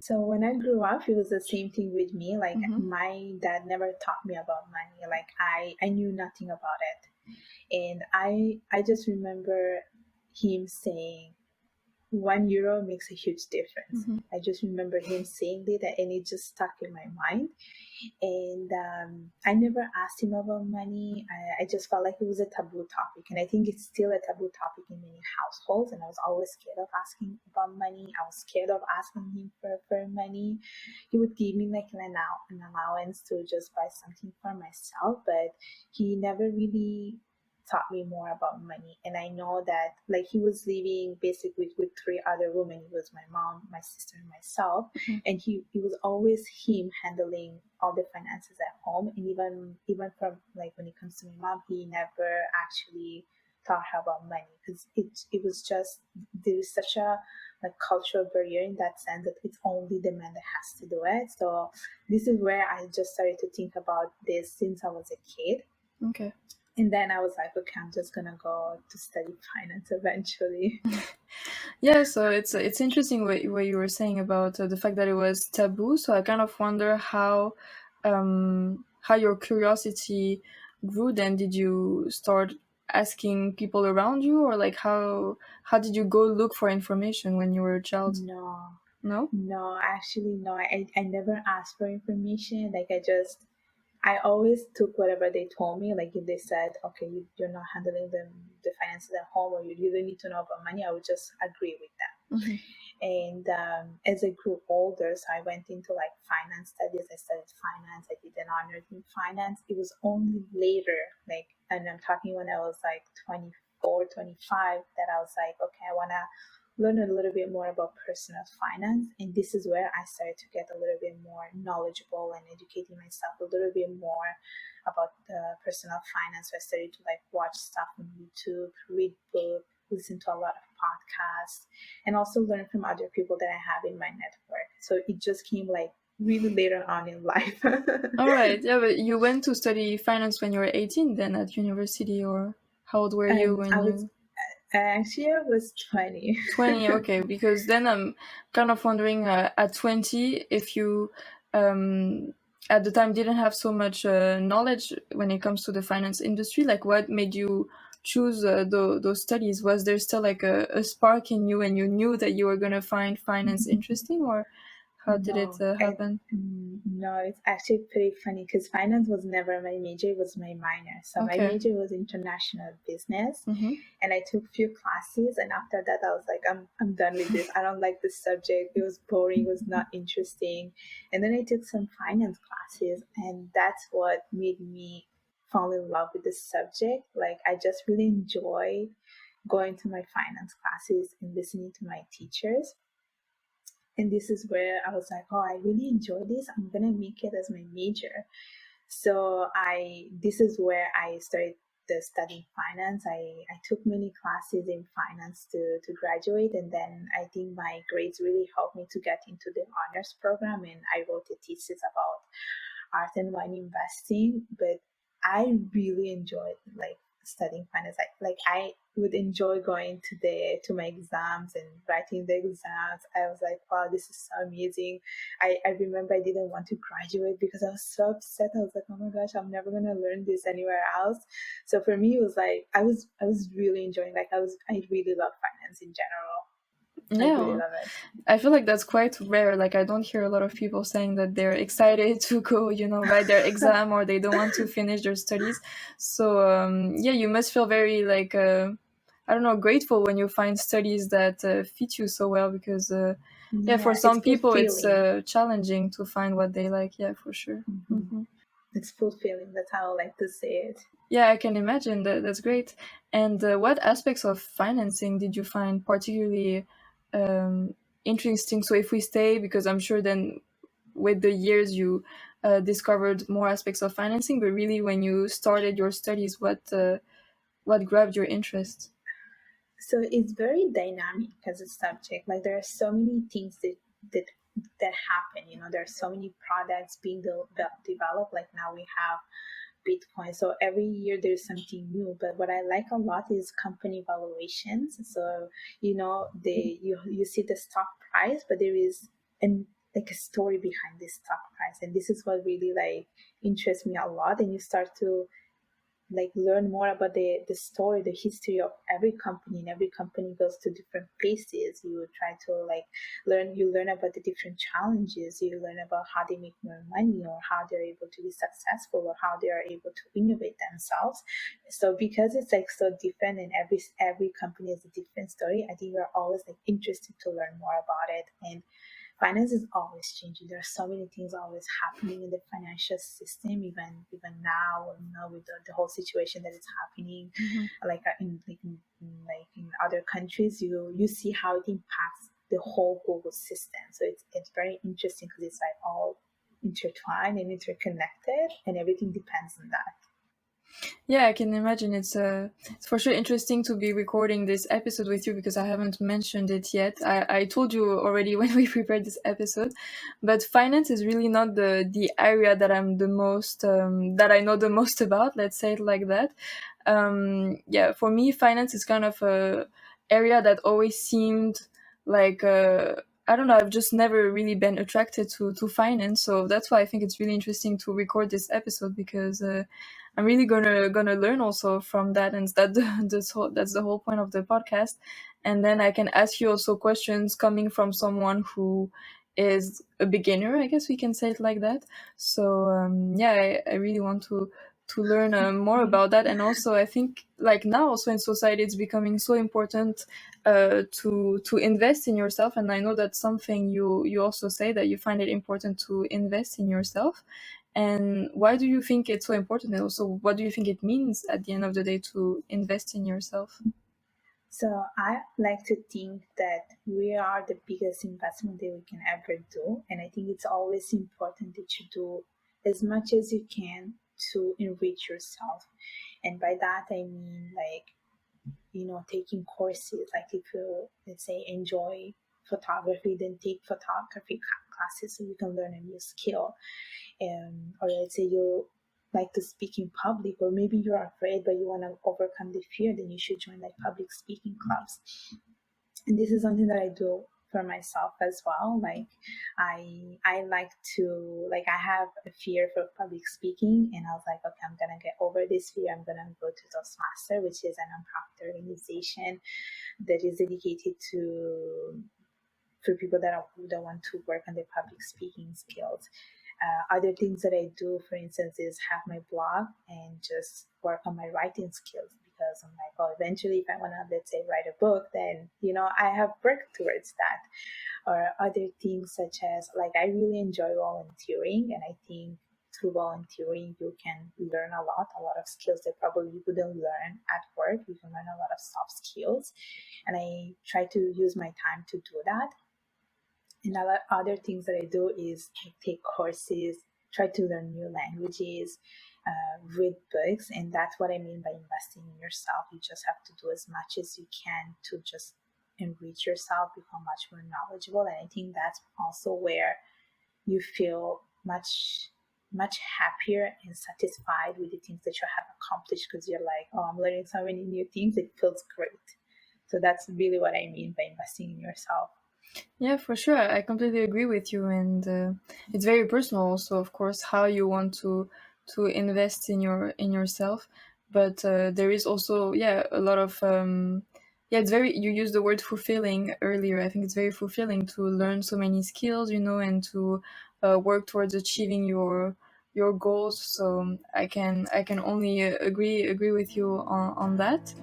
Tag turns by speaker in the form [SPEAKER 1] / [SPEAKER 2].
[SPEAKER 1] So when I grew up, it was the same thing with me. Like
[SPEAKER 2] Mm-hmm.
[SPEAKER 1] my dad never taught me about money. Like I knew nothing about it. And I just remember him saying, €1 makes a huge difference.
[SPEAKER 2] Mm-hmm.
[SPEAKER 1] I just remember him saying that, and it just stuck in my mind. And I never asked him about money. I just felt like it was a taboo topic, and I think it's still a taboo topic in many households. And I was always scared of asking about money. I was scared of asking him for money. He would give me like an allowance to just buy something for myself, but he never really taught me more about money. And I know that like he was living basically with three other women. It was my mom, my sister, and myself.
[SPEAKER 2] Mm-hmm.
[SPEAKER 1] And it was always him handling all the finances at home. And even from like when it comes to my mom, he never actually taught her about money, because it was just, there is such a like cultural barrier in that sense that it's only the man that has to do it. So this is where I just started to think about this since I was a kid.
[SPEAKER 2] Okay.
[SPEAKER 1] And then I was like, okay, I'm just gonna go to study finance eventually.
[SPEAKER 2] Yeah, so it's interesting what you were saying about the fact that it was taboo. So I kind of wonder how your curiosity grew. Then did you start asking people around you, or like how did you go look for information when you were a child?
[SPEAKER 1] No,
[SPEAKER 2] No.
[SPEAKER 1] no, actually, no. I never asked for information. Like I always took whatever they told me. Like if they said, okay, you're not handling the finances at home, or you really need to know about money, I would just agree with them.
[SPEAKER 2] Mm-hmm.
[SPEAKER 1] And as I grew older, so I went into like finance studies. I studied finance. I did an honors in finance. It was only later, like, and I'm talking when I was like 24, 25, that I was like, okay, I want to learn a little bit more about personal finance. And this is where I started to get a little bit more knowledgeable and educating myself a little bit more about personal finance. So I started to like watch stuff on YouTube, read books, listen to a lot of podcasts, and also learn from other people that I have in my network. So it just came like really later on in life.
[SPEAKER 2] All right. Yeah, but you went to study finance when you were 18, then at university, or how old were you
[SPEAKER 1] I
[SPEAKER 2] when
[SPEAKER 1] was
[SPEAKER 2] you?
[SPEAKER 1] actually I was 20.
[SPEAKER 2] 20, okay, because then I'm kind of wondering at 20 if you um, at the time didn't have so much knowledge when it comes to the finance industry, like what made you choose those studies? Was there still like a spark in you and you knew that you were going to find finance interesting, or how did it
[SPEAKER 1] No,
[SPEAKER 2] happen?
[SPEAKER 1] no, it's actually pretty funny because finance was never my major, it was my minor. So my
[SPEAKER 2] Okay.
[SPEAKER 1] major was international business,
[SPEAKER 2] Mm-hmm.
[SPEAKER 1] and I took few classes, and after that I was like, I'm done with this. I don't like this subject. It was boring, it was not interesting. And then I took some finance classes, and that's what made me fall in love with the subject. Like I just really enjoy going to my finance classes and listening to my teachers. And this is where I was like, oh, I really enjoy this. I'm gonna make it as my major. So this is where I started studying finance. I took many classes in finance to graduate, and then I think my grades really helped me to get into the honors program, and I wrote a thesis about art and wine investing. But I really enjoyed like studying finance. Like I would enjoy going to my exams and writing the exams. I was like, wow, this is so amazing. I remember I didn't want to graduate because I was so upset. I was like, oh my gosh, I'm never gonna learn this anywhere else. So for me, it was like I was really enjoying. Like I really love finance in general. I really
[SPEAKER 2] Yeah.
[SPEAKER 1] love it.
[SPEAKER 2] I feel like that's quite rare. Like I don't hear a lot of people saying that they're excited to go, write their exam or they don't want to finish their studies. So yeah, you must feel very like I don't know, grateful when you find studies that fit you so well because yeah, for
[SPEAKER 1] Yeah, it's
[SPEAKER 2] some people it's
[SPEAKER 1] fulfilling.
[SPEAKER 2] challenging to find what they like. Yeah, for sure.
[SPEAKER 1] Hmm.
[SPEAKER 2] Hmm.
[SPEAKER 1] It's fulfilling. That's how I like to say it.
[SPEAKER 2] Yeah, I can imagine that. That's great. And what aspects of financing did you find particularly um, interesting? So if we stay, because I'm sure then with the years you discovered more aspects of financing, but really when you started your studies, what grabbed your interest?
[SPEAKER 1] So it's very dynamic as a subject. Like there are so many things that that happen. There are so many products being developed. Like now we have Bitcoin. So every year there's something new. But what I like a lot is company valuations. So you see the stock price, but there is an like a story behind this stock price, and this is what really like interests me a lot. And you start to like learn more about the story, the history of every company, and every company goes to different phases. You try to like learn about the different challenges, you learn about how they make more money, or how they're able to be successful, or how they are able to innovate themselves. So because it's like so different, and every company has a different story, I think we're always like interested to learn more about it. And finance is always changing. There are so many things always happening in the financial system, even now, with the whole situation that is happening,
[SPEAKER 2] Mm-hmm.
[SPEAKER 1] like in other countries, you see how it impacts the whole global system. So it's very interesting because it's like all intertwined and interconnected, and everything depends on that.
[SPEAKER 2] Yeah, I can imagine. It's for sure interesting to be recording this episode with you because I haven't mentioned it yet. I told you already when we prepared this episode, but finance is really not the area that I'm the most that I know the most about. Let's say it like that. Yeah, for me, finance is kind of a area that always seemed like I don't know. I've just never really been attracted to finance, so that's why I think it's really interesting to record this episode because. I'm really gonna learn also from that, and that's the whole point of the podcast. And then I can ask you also questions coming from someone who is a beginner, I guess we can say it like that. So yeah, I really want to learn more about that. And also, I think like now also in society, it's becoming so important to invest in yourself. And I know that's something you also say that you find it important to invest in yourself. And why do you think it's so important? And also, what do you think it means at the end of the day to invest in yourself?
[SPEAKER 1] So I like to think that we are the biggest investment that we can ever do. And I think it's always important that you do as much as you can to enrich yourself. And by that, I mean like, taking courses. Like if you, let's say, enjoy photography, then take photography classes so you can learn a new skill. Or let's say you like to speak in public, or maybe you're afraid but you want to overcome the fear, then you should join like public speaking clubs. And this is something that I do for myself as well. Like I like to, like, I have a fear for public speaking, and I was like, okay, I'm gonna get over this fear. I'm gonna go to Toastmaster, which is a nonprofit organization that is dedicated to for people that want to work on their public speaking skills. Other things that I do, for instance, is have my blog and just work on my writing skills, because I'm like, oh, eventually, if I want to, let's say, write a book, then I have worked towards that. Or other things such as, like, I really enjoy volunteering, and I think through volunteering you can learn a lot of skills that probably you wouldn't learn at work. You can learn a lot of soft skills, and I try to use my time to do that. And other things that I do is I take courses, try to learn new languages, read books, and that's what I mean by investing in yourself. You just have to do as much as you can to just enrich yourself, become much more knowledgeable. And I think that's also where you feel much happier and satisfied with the things that you have accomplished, because you're like, oh, I'm learning so many new things. It feels great. So that's really what I mean by investing in yourself.
[SPEAKER 2] Yeah, for sure. I completely agree with you, and it's very personal, also, of course, how you want to invest in yourself. But there is also, yeah, a lot of yeah. It's very. You used the word fulfilling earlier. I think it's very fulfilling to learn so many skills, and to work towards achieving your goals. So I can only agree with you on that.